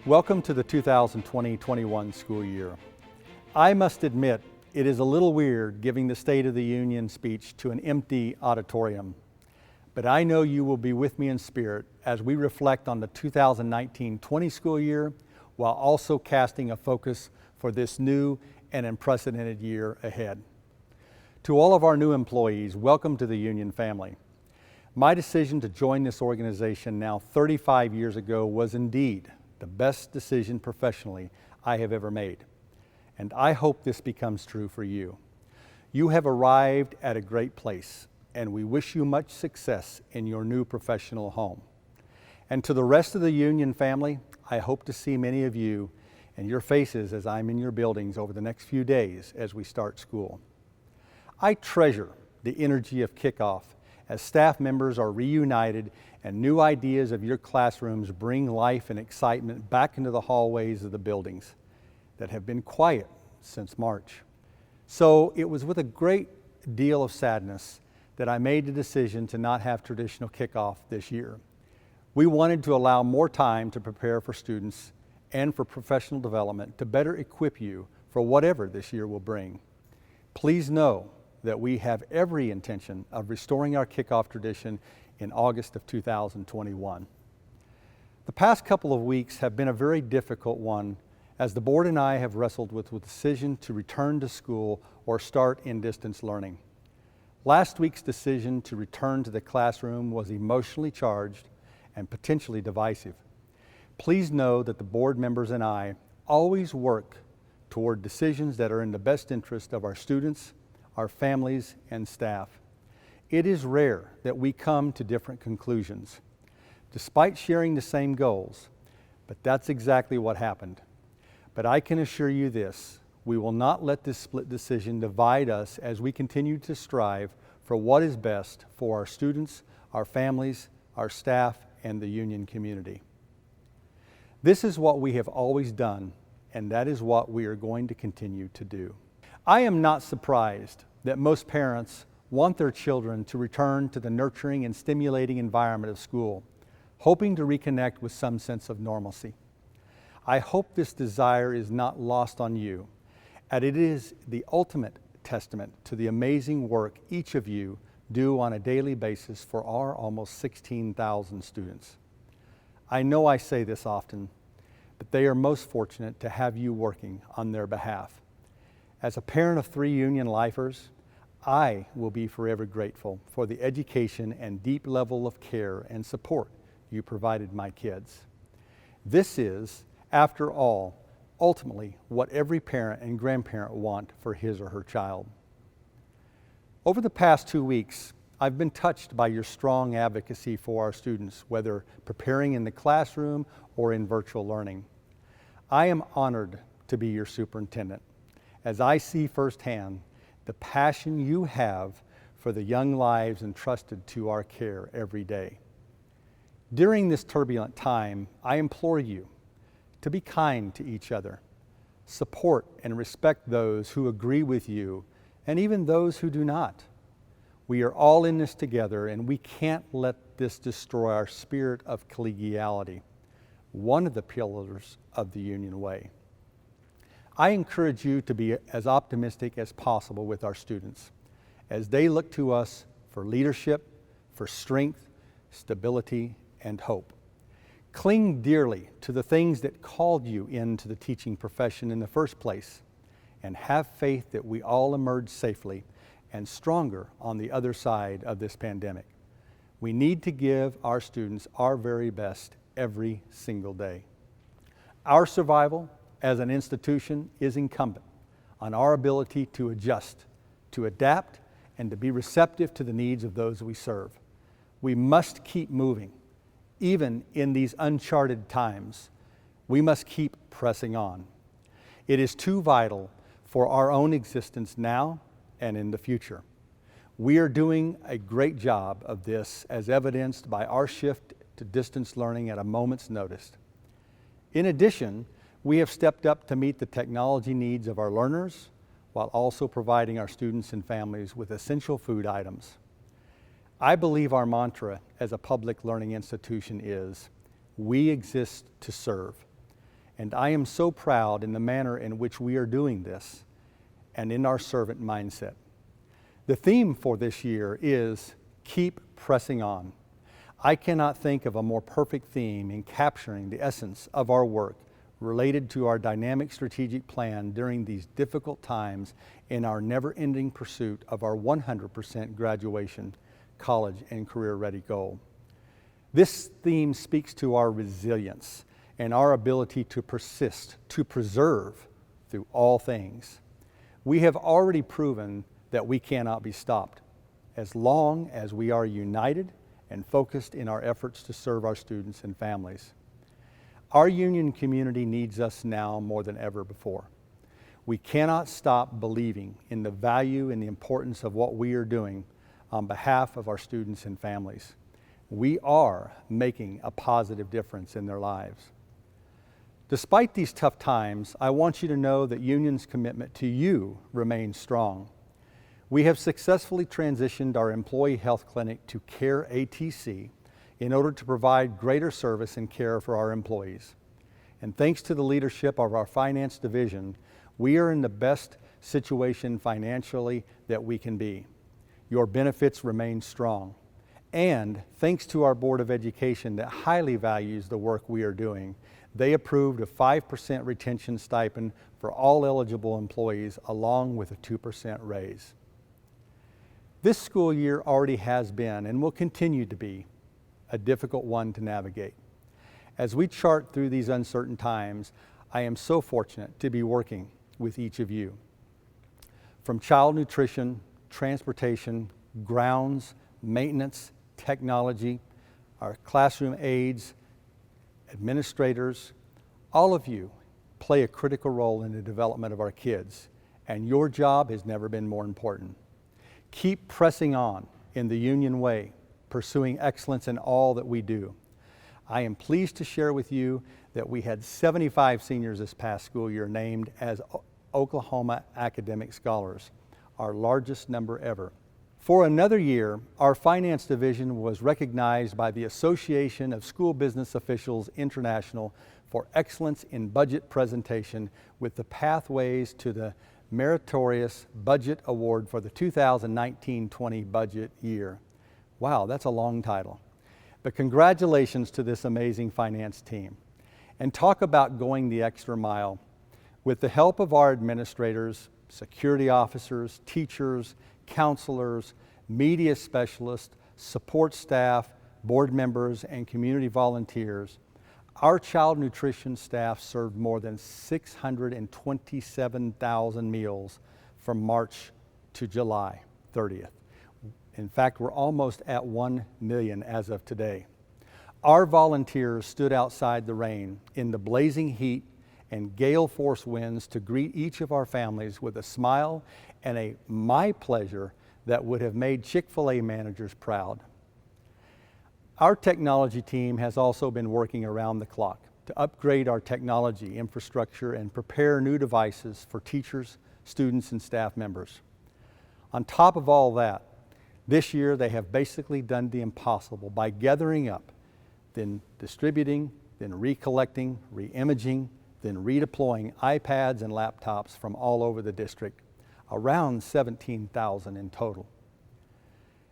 Welcome to the 2020-21 school year. I must admit, it is a little weird giving the State of the Union speech to an empty auditorium. But I know you will be with me in spirit as we reflect on the 2019-20 school year while also casting a focus for this new and unprecedented year ahead. To all of our new employees, welcome to the Union family. My decision to join this organization now 35 years ago was indeed the best decision professionally I have ever made. And I hope this becomes true for you. You have arrived at a great place, and we wish you much success in your new professional home. And to the rest of the Union family, I hope to see many of you and your faces as I'm in your buildings over the next few days as we start school. I treasure the energy of Kickoff as staff members are reunited and new ideas of your classrooms bring life and excitement back into the hallways of the buildings that have been quiet since March. So it was with a great deal of sadness that I made the decision to not have traditional kickoff this year. We wanted to allow more time to prepare for students and for professional development to better equip you for whatever this year will bring. Please know that we have every intention of restoring our kickoff tradition in August of 2021. The past couple of weeks have been a very difficult one as the board and I have wrestled with the decision to return to school or start in distance learning. Last week's decision to return to the classroom was emotionally charged and potentially divisive. Please know that the board members and I always work toward decisions that are in the best interest of our students, our families, and staff. It is rare that we come to different conclusions, despite sharing the same goals, but that's exactly what happened. But I can assure you this, we will not let this split decision divide us as we continue to strive for what is best for our students, our families, our staff, and the Union community. This is what we have always done, and that is what we are going to continue to do. I am not surprised that most parents want their children to return to the nurturing and stimulating environment of school, hoping to reconnect with some sense of normalcy. I hope this desire is not lost on you, and it is the ultimate testament to the amazing work each of you do on a daily basis for our almost 16,000 students. I know I say this often, but they are most fortunate to have you working on their behalf. As a parent of 3 Union lifers, I will be forever grateful for the education and deep level of care and support you provided my kids. This is, after all, ultimately what every parent and grandparent want for his or her child. Over the past 2 weeks, I've been touched by your strong advocacy for our students, whether preparing in the classroom or in virtual learning. I am honored to be your superintendent, as I see firsthand the passion you have for the young lives entrusted to our care every day. During this turbulent time, I implore you to be kind to each other, support and respect those who agree with you, and even those who do not. We are all in this together, and we can't let this destroy our spirit of collegiality, one of the pillars of the Union Way. I encourage you to be as optimistic as possible with our students as they look to us for leadership, for strength, stability, and hope. Cling dearly to the things that called you into the teaching profession in the first place, and have faith that we all emerge safely and stronger on the other side of this pandemic. We need to give our students our very best every single day. Our survival as an institution is incumbent on our ability to adjust, to adapt, and to be receptive to the needs of those we serve. We must keep moving. Even in these uncharted times, we must keep pressing on. It is too vital for our own existence now and in the future. We are doing a great job of this, as evidenced by our shift to distance learning at a moment's notice. In addition, we have stepped up to meet the technology needs of our learners while also providing our students and families with essential food items. I believe our mantra as a public learning institution is, we exist to serve. and I am so proud in the manner in which we are doing this and in our servant mindset. The theme for this year is Keep Pressing On. I cannot think of a more perfect theme in capturing the essence of our work related to our dynamic strategic plan during these difficult times in our never-ending pursuit of our 100% graduation, college, and career-ready goal. This theme speaks to our resilience and our ability to persist, to preserve through all things. We have already proven that we cannot be stopped as long as we are united and focused in our efforts to serve our students and families. Our union community needs us now more than ever before. We cannot stop believing in the value and the importance of what we are doing on behalf of our students and families. We are making a positive difference in their lives. Despite these tough times, I want you to know that Union's commitment to you remains strong. We have successfully transitioned our employee health clinic to Care ATC in order to provide greater service and care for our employees. And thanks to the leadership of our finance division, we are in the best situation financially that we can be. Your benefits remain strong. And thanks to our Board of Education that highly values the work we are doing, they approved a 5% retention stipend for all eligible employees along with a 2% raise. This school year already has been and will continue to be a difficult one to navigate. As we chart through these uncertain times, I am so fortunate to be working with each of you. From child nutrition, transportation, grounds, maintenance, technology, our classroom aides, administrators, all of you play a critical role in the development of our kids, and your job has never been more important. Keep pressing on in the Union way, pursuing excellence in all that we do. I am pleased to share with you that we had 75 seniors this past school year named as Oklahoma Academic Scholars, our largest number ever. For another year, our finance division was recognized by the Association of School Business Officials International for excellence in budget presentation with the Pathways to the Meritorious Budget Award for the 2019-20 budget year. Wow, that's a long title. But congratulations to this amazing finance team. And talk about going the extra mile. With the help of our administrators, security officers, teachers, counselors, media specialists, support staff, board members, and community volunteers, our child nutrition staff served more than 627,000 meals from March to July 30th. In fact, we're almost at 1 million as of today. Our volunteers stood outside the rain in the blazing heat and gale force winds to greet each of our families with a smile and a "my pleasure" that would have made Chick-fil-A managers proud. Our technology team has also been working around the clock to upgrade our technology infrastructure and prepare new devices for teachers, students, and staff members. On top of all that, this year they have basically done the impossible by gathering up, then distributing, then recollecting, re-imaging, then redeploying iPads and laptops from all over the district, around 17,000 in total.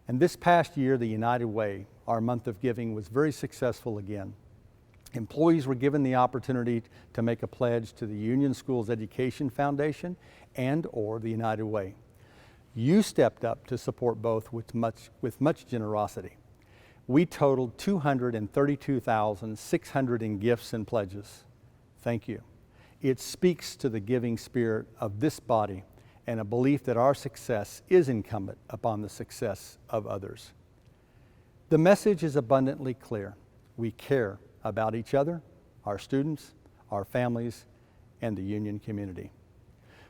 And this past year, the United Way, our month of giving, was very successful again. Employees were given the opportunity to make a pledge to the Union Schools Education Foundation and/or the United Way. You stepped up to support both with much generosity. We totaled $232,600 in gifts and pledges. Thank you. It speaks to the giving spirit of this body and a belief that our success is incumbent upon the success of others. The message is abundantly clear. We care about each other, our students, our families, and the Union community.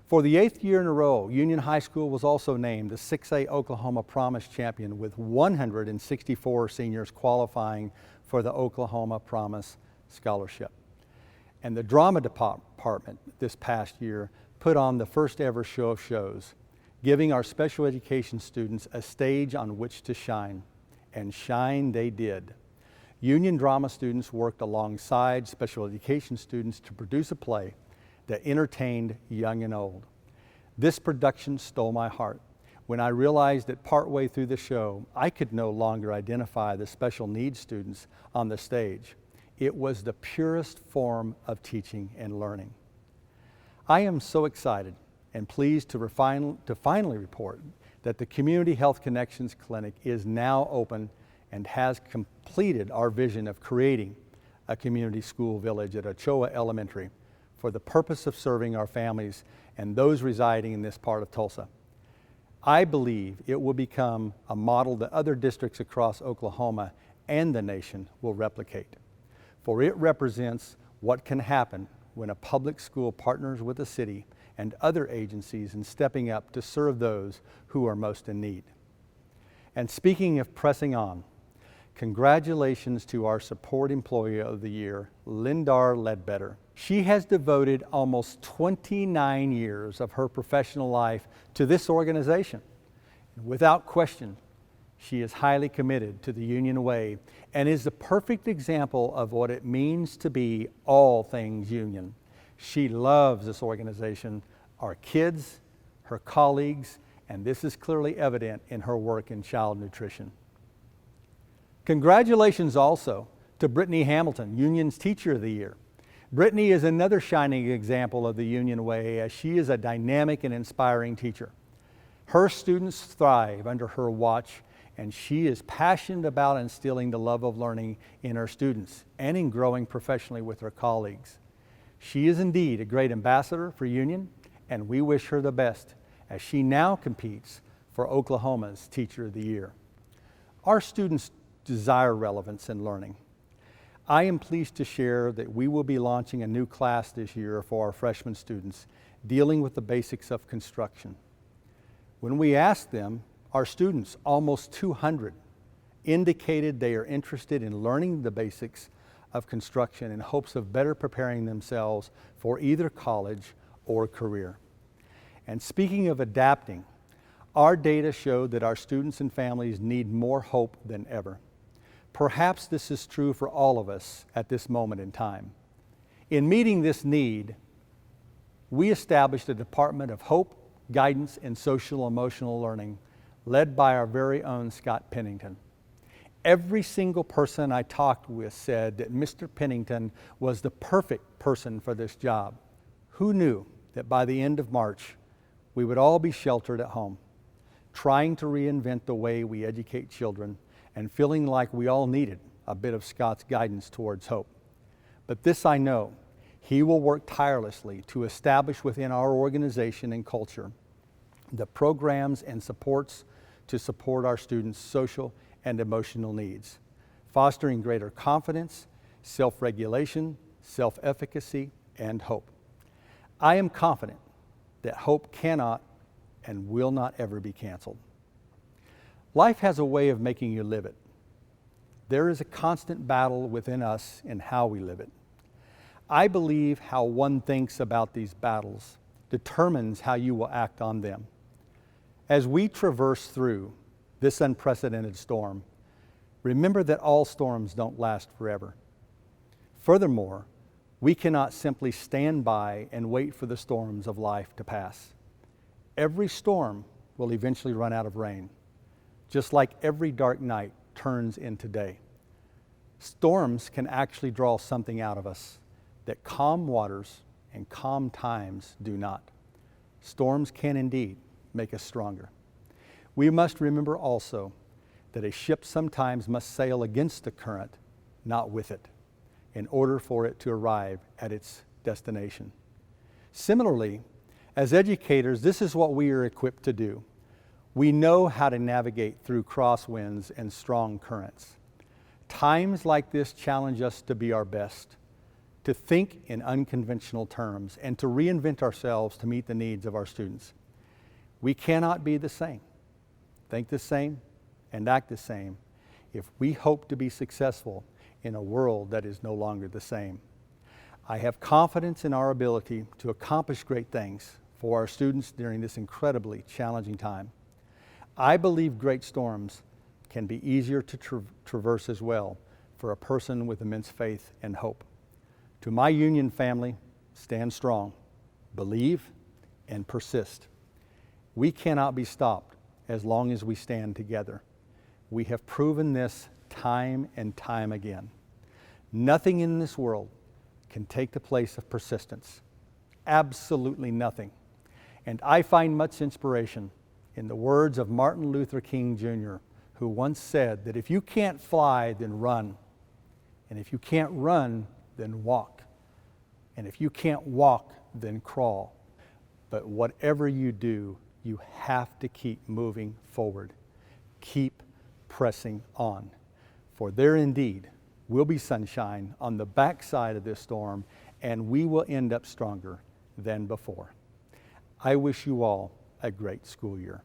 For the 8th year in a row, Union High School was also named the 6A Oklahoma Promise Champion with 164 seniors qualifying for the Oklahoma Promise Scholarship. And the drama department this past year put on the first ever show of shows, giving our special education students a stage on which to shine. And shine they did. Union drama students worked alongside special education students to produce a play that entertained young and old. This production stole my heart when I realized that partway through the show, I could no longer identify the special needs students on the stage. It was the purest form of teaching and learning. I am so excited and pleased to finally report that the Community Health Connections Clinic is now open and has completed our vision of creating a community school village at Ochoa Elementary for the purpose of serving our families and those residing in this part of Tulsa. I believe it will become a model that other districts across Oklahoma and the nation will replicate, for it represents what can happen when a public school partners with a city and other agencies in stepping up to serve those who are most in need. And speaking of pressing on, congratulations to our Support Employee of the Year, Lindar Ledbetter. She has devoted almost 29 years of her professional life to this organization. Without question, she is highly committed to the Union Way and is the perfect example of what it means to be all things Union. She loves this organization, our kids, her colleagues, and this is clearly evident in her work in child nutrition. Congratulations also to Brittany Hamilton, Union's Teacher of the Year. Brittany is another shining example of the Union Way, as she is a dynamic and inspiring teacher. Her students thrive under her watch, and she is passionate about instilling the love of learning in her students and in growing professionally with her colleagues. She is indeed a great ambassador for Union, and we wish her the best as she now competes for Oklahoma's Teacher of the Year. Our students desire relevance in learning. I am pleased to share that we will be launching a new class this year for our freshman students dealing with the basics of construction. When we asked them, our students, almost 200, indicated they are interested in learning the basics of construction in hopes of better preparing themselves for either college or career. And speaking of adapting, our data showed that our students and families need more hope than ever. Perhaps this is true for all of us at this moment in time. In meeting this need, we established a Department of Hope, Guidance, and Social Emotional Learning, led by our very own Scott Pennington. Every single person I talked with said that Mr. Pennington was the perfect person for this job. Who knew that by the end of March, we would all be sheltered at home, trying to reinvent the way we educate children and feeling like we all needed a bit of Scott's guidance towards hope. But this I know, he will work tirelessly to establish within our organization and culture the programs and supports to support our students' social and emotional needs, fostering greater confidence, self-regulation, self-efficacy, and hope. I am confident that hope cannot and will not ever be canceled. Life has a way of making you live it. There is a constant battle within us in how we live it. I believe how one thinks about these battles determines how you will act on them. As we traverse through this unprecedented storm, remember that all storms don't last forever. Furthermore, we cannot simply stand by and wait for the storms of life to pass. Every storm will eventually run out of rain, just like every dark night turns into day. Storms can actually draw something out of us that calm waters and calm times do not. Storms can indeed make us stronger. We must remember also that a ship sometimes must sail against the current, not with it, in order for it to arrive at its destination. Similarly, as educators, this is what we are equipped to do. We know how to navigate through crosswinds and strong currents. Times like this challenge us to be our best, to think in unconventional terms, and to reinvent ourselves to meet the needs of our students. We cannot be the same, think the same, and act the same if we hope to be successful in a world that is no longer the same. I have confidence in our ability to accomplish great things for our students during this incredibly challenging time. I believe great storms can be easier to traverse as well for a person with immense faith and hope. To my Union family, stand strong, believe, and persist. We cannot be stopped as long as we stand together. We have proven this time and time again. Nothing in this world can take the place of persistence. Absolutely nothing. And I find much inspiration in the words of Martin Luther King Jr., who once said that if you can't fly, then run. And if you can't run, then walk. And if you can't walk, then crawl. But whatever you do, you have to keep moving forward. Keep pressing on. For there indeed will be sunshine on the backside of this storm, and we will end up stronger than before. I wish you all a great school year.